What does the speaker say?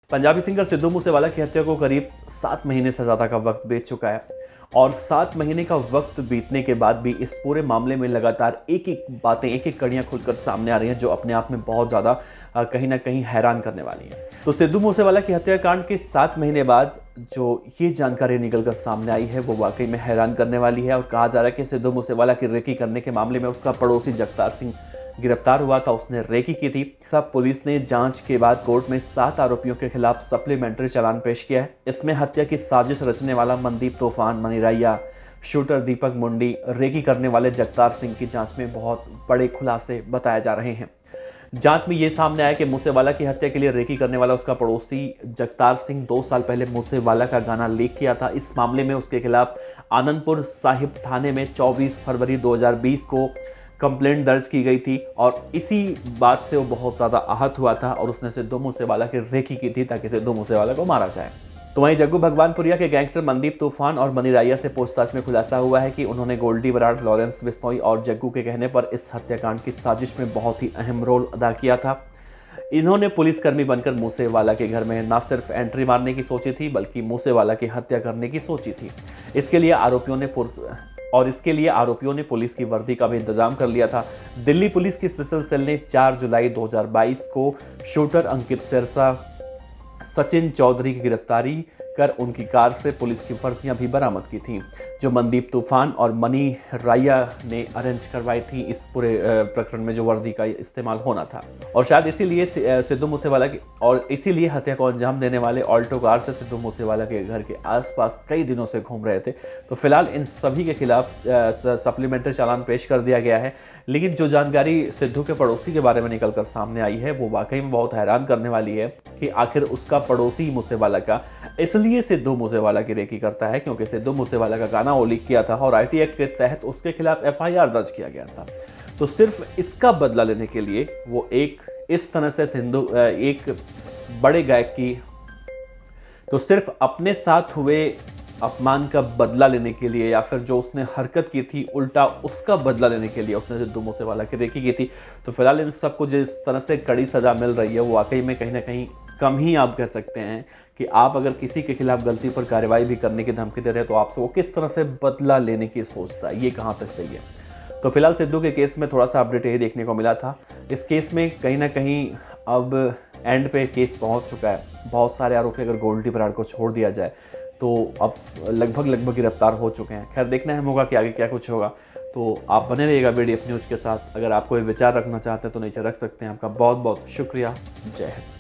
Punjabi singer Sidhu Moosewala की हत्या को करीब 7 महीने से ज़्यादा का वक्त बीत चुका है और 7 महीने का वक्त बीतने के बाद भी इस पूरे मामले में लगातार एक एक बातें, एक एक कड़ियाँ खुलकर सामने आ रही हैं जो अपने आप में बहुत ज़्यादा कहीं ना कहीं हैरान करने वाली हैं। तो सिद्धू मूसेवाला की हत्याकांड के 7 महीने बाद जो ये जानकारी निकलकर सामने आई है वो वाकई में हैरान करने वाली है। और कहा जा रहा है कि सिद्धू मूसेवाला की रेकी करने के मामले में उसका पड़ोसी जगतार सिंह गिरफ्तार हुआ था, उसने रेकी की थी। तब पुलिस ने जांच के बाद कोर्ट में 7 आरोपियों के खिलाफ सप्लीमेंट्री चालान पेश किया है। इसमें हत्या की साजिश रचने वाला मनदीप तूफान, मनी राइया, शूटर दीपक मुंडी, रेकी करने वाले जगतार सिंह की जांच में बहुत बड़े खुलासे बताए जा रहे हैं। जांच में यह सामने आया कि मूसेवाला की हत्या के लिए रेकी करने वाला उसका पड़ोसी जगतार सिंह 2 साल पहले मूसेवाला का गाना लीक किया था। इस मामले में उसके खिलाफ आनंदपुर साहिब थाने में 24 फरवरी 2020 को कंप्लेंट दर्ज की गई थी और इसी बात से वो बहुत ज़्यादा आहत हुआ था और उसने सिद्धू मूसेवाला की रेकी की थी ताकि सिद्धू मूसेवाला को मारा जाए। तो वहीं जग्गू भगवानपुरिया के गैंगस्टर मनदीप तूफान और मनी राइया से पूछताछ में खुलासा हुआ है कि उन्होंने गोल्डी बराड़, लॉरेंस बिश्नोई और जग्गू के कहने पर इस हत्याकांड की साजिश में बहुत ही अहम रोल अदा किया था। इन्होंने पुलिसकर्मी बनकर मूसेवाला के घर में न सिर्फ एंट्री मारने की सोची थी बल्कि मूसेवाला की हत्या करने की सोची थी। इसके लिए आरोपियों ने पुलिस की वर्दी का भी इंतजाम कर लिया था। दिल्ली पुलिस की स्पेशल सेल ने 4 जुलाई 2022 को शूटर अंकित सिरसा, सचिन चौधरी की गिरफ्तारी कर उनकी कार से पुलिस की वर्दियां भी बरामद की थी जो मनदीप तूफान और मनी राइया ने अरेंज करवाई थी। इस पूरे प्रकरण में जो वर्दी का इस्तेमाल होना था और शायद इसीलिए सिद्धू मूसेवाला की और इसीलिए हत्या को अंजाम देने वाले ऑल्टो कार से सिद्धू मूसेवाला के घर के आसपास कई दिनों से घूम रहे थे। तो फिलहाल इन सभी के खिलाफ सप्लीमेंट्री चालान पेश कर दिया गया है। लेकिन जो जानकारी सिद्धू के पड़ोसी के बारे में निकलकर सामने आई है वो वाकई में बहुत हैरान करने वाली है कि आखिर उसका पड़ोसी मूसेवाला का इसलिए सिद्धू मूसेवाला की रेकी करता है क्योंकि सिद्धू मूसेवाला का गाना वो लीक किया था और आईटी एक्ट के तहत उसके खिलाफ एफआईआर दर्ज किया गया था। तो सिर्फ इसका बदला लेने के लिए वो इस तरह से एक बड़े गायक की तो सिर्फ अपने साथ हुए अपमान का बदला लेने के लिए या फिर जो उसने हरकत की थी उल्टा उसका बदला लेने के लिए उसने सिद्धू मूसेवाला की रेकी की थी। तो फिलहाल इन सबको जिस तरह से कड़ी सजा मिल रही है वो वाकई में कहीं ना कहीं कम ही आप कह सकते हैं कि आप अगर किसी के खिलाफ गलती पर कार्रवाई भी करने की धमकी दे रहे हैं तो आपसे वो किस तरह से बदला लेने की सोचता है, ये कहाँ तक सही है। तो फिलहाल सिद्धू के केस में थोड़ा सा अपडेट यही देखने को मिला था। इस केस में कहीं ना कहीं अब एंड पे केस पहुंच चुका है। बहुत सारे आरोपी अगर गोल्डी बराड़ को छोड़ दिया जाए तो अब लगभग गिरफ्तार हो चुके हैं। खैर देखना है होगा कि आगे क्या कुछ होगा। तो आप बने रहिएगा BDF न्यूज़ के साथ। अगर आप कोई विचार रखना चाहते हैं तो नीचे रख सकते हैं। आपका बहुत बहुत शुक्रिया। जय हिंद।